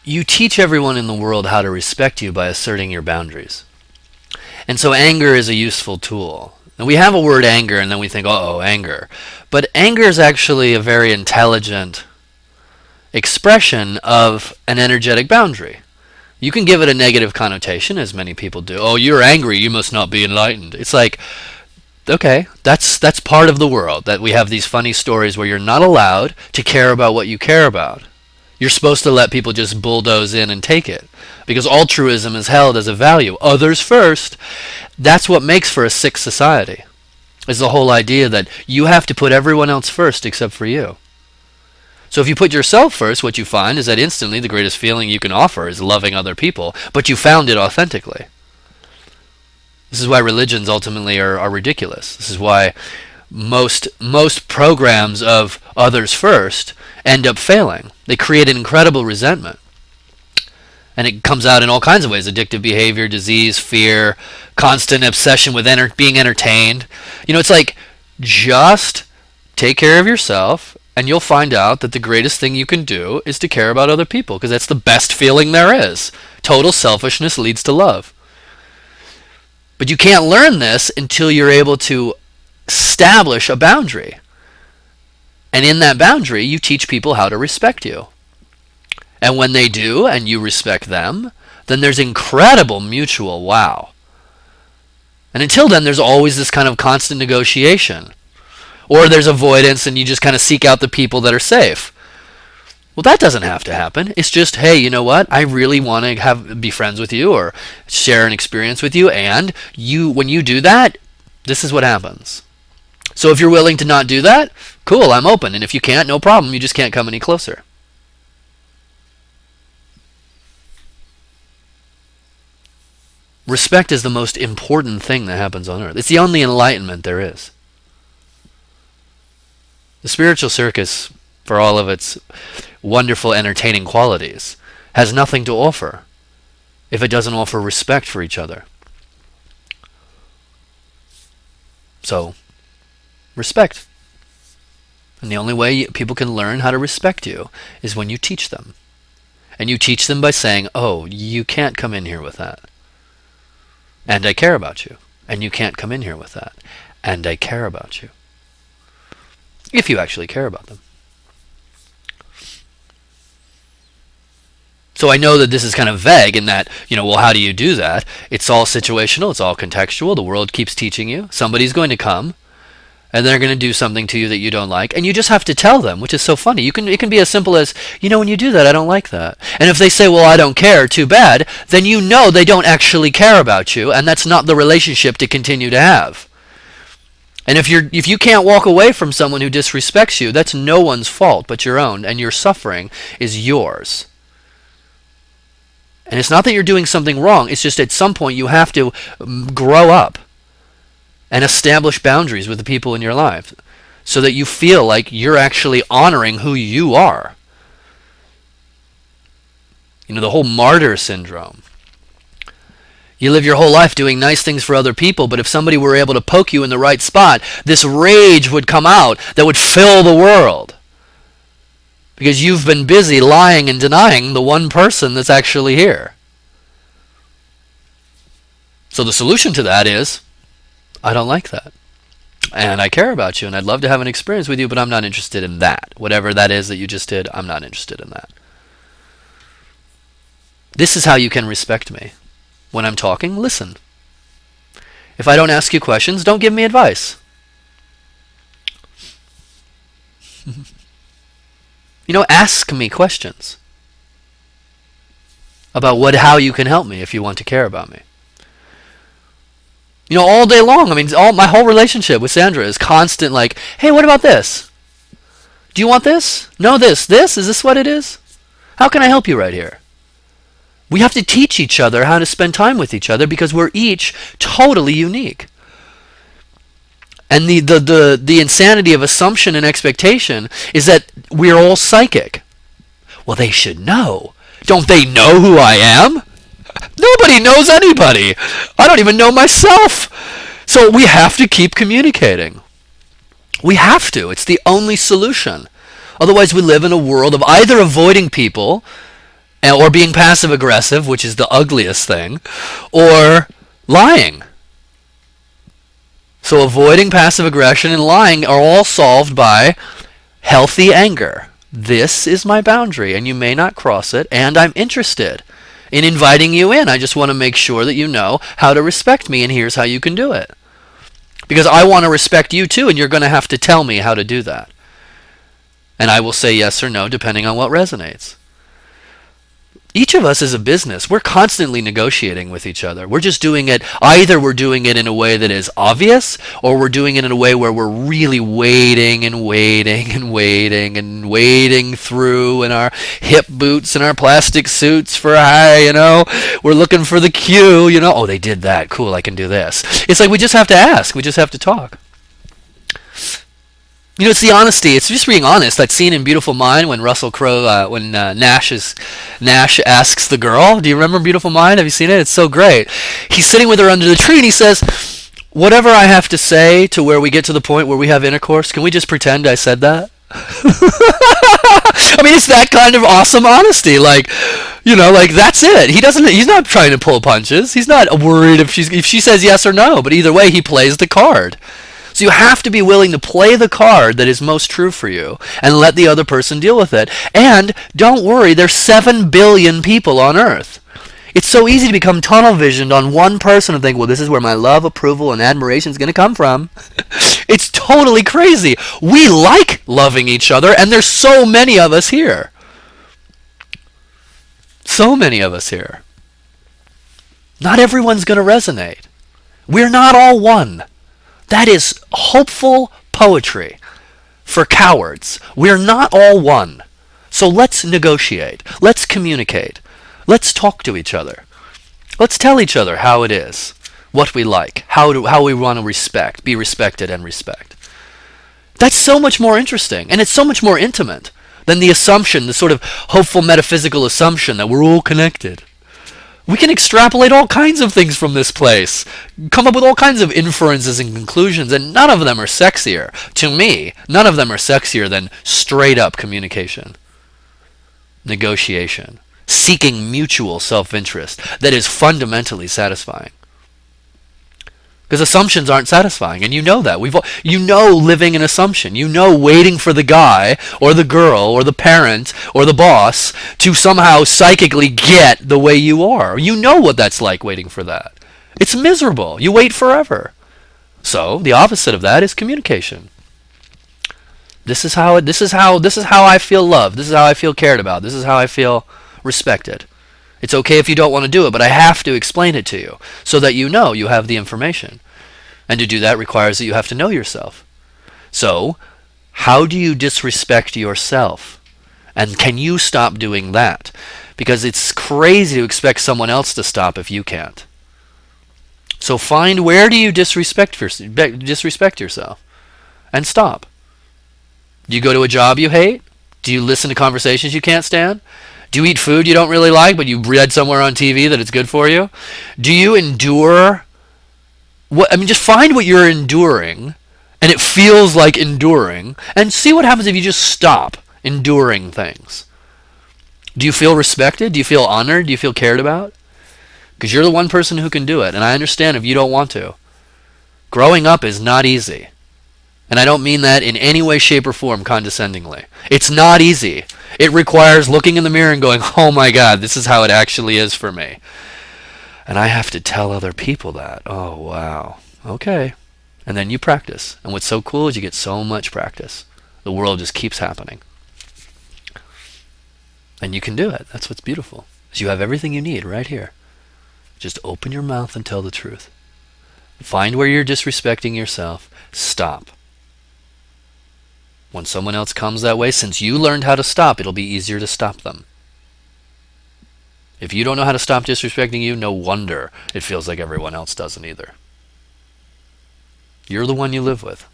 you teach everyone in the world how to respect you by asserting your boundaries. And so anger is a useful tool. And we have a word anger and then we think, uh-oh, anger. But anger is actually a very intelligent expression of an energetic boundary. You can give it a negative connotation, as many people do. Oh, you're angry, you must not be enlightened. It's like, okay, that's part of the world, that we have these funny stories where you're not allowed to care about what you care about. You're supposed to let people just bulldoze in and take it, because altruism is held as a value. Others first. That's what makes for a sick society, is the whole idea that you have to put everyone else first except for you. So if you put yourself first, what you find is that instantly the greatest feeling you can offer is loving other people, but you found it authentically. This is why religions ultimately are ridiculous. This is why most programs of others first end up failing. They create an incredible resentment. And it comes out in all kinds of ways: addictive behavior, disease, fear, constant obsession with being entertained. It's like, just take care of yourself, and you'll find out that the greatest thing you can do is to care about other people, because that's the best feeling there is. Total selfishness leads to love. But you can't learn this until you're able to establish a boundary. And in that boundary, you teach people how to respect you. And when they do, and you respect them, then there's incredible mutual wow. And until then, there's always this kind of constant negotiation. Or there's avoidance, and you just kind of seek out the people that are safe. Well, that doesn't have to happen. It's just, hey, you know what? I really want to be friends with you or share an experience with you, and when you do that, this is what happens. So if you're willing to not do that, cool, I'm open. And if you can't, no problem. You just can't come any closer. Respect is the most important thing that happens on earth. It's the only enlightenment there is. The spiritual circus, for all of its wonderful entertaining qualities, has nothing to offer if it doesn't offer respect for each other. So, respect. And the only way people can learn how to respect you is when you teach them. And you teach them by saying, oh, you can't come in here with that. And I care about you. And you can't come in here with that. And I care about you. If you actually care about them. So I know that this is kind of vague in that, well, how do you do that? It's all situational. It's all contextual. The world keeps teaching you. Somebody's going to come, and they're going to do something to you that you don't like, and you just have to tell them, which is so funny. It can be as simple as, when you do that, I don't like that. And if they say, well, I don't care, too bad, then you know they don't actually care about you, and that's not the relationship to continue to have. And if you can't walk away from someone who disrespects you, that's no one's fault but your own, and your suffering is yours. And it's not that you're doing something wrong, it's just at some point you have to grow up and establish boundaries with the people in your life so that you feel like you're actually honoring who you are. The whole martyr syndrome. You live your whole life doing nice things for other people, but if somebody were able to poke you in the right spot, this rage would come out that would fill the world. Because you've been busy lying and denying the one person that's actually here. So the solution to that is, I don't like that. And I care about you, and I'd love to have an experience with you, but I'm not interested in that. Whatever that is that you just did, I'm not interested in that. This is how you can respect me. When I'm talking, listen. If I don't ask you questions, don't give me advice. Ask me questions about how you can help me if you want to care about me. All day long, my whole relationship with Sandra is constant, like, hey, what about this? Do you want this? No, this. This? Is this what it is? How can I help you right here? We have to teach each other how to spend time with each other because we're each totally unique. And the insanity of assumption and expectation is that we're all psychic. Well, they should know. Don't they know who I am? Nobody knows anybody. I don't even know myself. So we have to keep communicating. We have to. It's the only solution. Otherwise, we live in a world of either avoiding people or being passive aggressive, which is the ugliest thing, or lying. So avoiding passive aggression and lying are all solved by healthy anger. This is my boundary, and you may not cross it, and I'm interested in inviting you in. I just want to make sure that you know how to respect me, and here's how you can do it. Because I want to respect you too, and you're going to have to tell me how to do that. And I will say yes or no depending on what resonates. Each of us is a business. We're constantly negotiating with each other. We're just doing it, either we're doing it in a way that is obvious, or we're doing it in a way where we're really waiting and waiting and waiting and wading through in our hip boots and our plastic suits for we're looking for the cue, oh, they did that, cool, I can do this. It's like we just have to ask, we just have to talk. It's the honesty. It's just being honest. That scene in Beautiful Mind when Russell Crowe, when Nash asks the girl. Do you remember Beautiful Mind? Have you seen it? It's so great. He's sitting with her under the tree and he says, "Whatever I have to say to where we get to the point where we have intercourse, can we just pretend I said that?" I mean, it's that kind of awesome honesty. Like that's it. He's not trying to pull punches. He's not worried if she says yes or no. But either way, he plays the card. So you have to be willing to play the card that is most true for you and let the other person deal with it. And don't worry, there's 7 billion people on Earth. It's so easy to become tunnel visioned on one person and think, well, this is where my love, approval, and admiration is going to come from. It's totally crazy. We like loving each other, and there's so many of us here. So many of us here. Not everyone's going to resonate. We're not all one. That is hopeful poetry for cowards. We're not all one. So let's negotiate. Let's communicate. Let's talk to each other. Let's tell each other how it is, what we like, how we want to be respected and respect. That's so much more interesting, and it's so much more intimate than the assumption, the sort of hopeful metaphysical assumption that we're all connected. We can extrapolate all kinds of things from this place, come up with all kinds of inferences and conclusions, and none of them are sexier. To me, none of them are sexier than straight-up communication, negotiation, seeking mutual self-interest that is fundamentally satisfying. Because assumptions aren't satisfying, and you know that. Living an assumption. Waiting for the guy, or the girl, or the parent, or the boss to somehow psychically get the way you are. You know what that's like, waiting for that. It's miserable. You wait forever. So, the opposite of that is communication. This is how I feel loved. This is how I feel cared about. This is how I feel respected. It's okay if you don't want to do it, but I have to explain it to you so that you know you have the information. And to do that requires that you have to know yourself. So, how do you disrespect yourself? And can you stop doing that? Because it's crazy to expect someone else to stop if you can't. So find where do you disrespect yourself and stop. Do you go to a job you hate? Do you listen to conversations you can't stand? Do you eat food you don't really like, but you read somewhere on TV that it's good for you? Do you endure just find what you're enduring, and it feels like enduring, and see what happens if you just stop enduring things. Do you feel respected? Do you feel honored? Do you feel cared about? Because you're the one person who can do it, and I understand if you don't want to. Growing up is not easy. And I don't mean that in any way, shape, or form condescendingly. It's not easy. It requires looking in the mirror and going, oh my God, this is how it actually is for me. And I have to tell other people that. Oh, wow. Okay. And then you practice. And what's so cool is you get so much practice. The world just keeps happening. And you can do it. That's what's beautiful. Is you have everything you need right here. Just open your mouth and tell the truth. Find where you're disrespecting yourself. Stop. When someone else comes that way, since you learned how to stop, it'll be easier to stop them. If you don't know how to stop disrespecting you, no wonder it feels like everyone else doesn't either. You're the one you live with.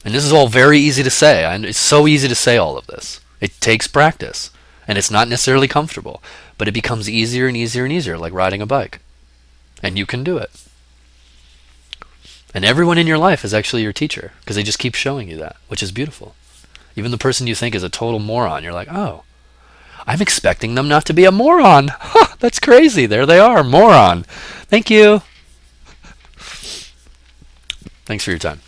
And this is all very easy to say. It's so easy to say all of this. It takes practice. And it's not necessarily comfortable. But it becomes easier and easier and easier, like riding a bike. And you can do it. And everyone in your life is actually your teacher, because they just keep showing you that, which is beautiful. Even the person you think is a total moron, you're like, oh, I'm expecting them not to be a moron. Huh, that's crazy. There they are, moron. Thank you. Thanks for your time.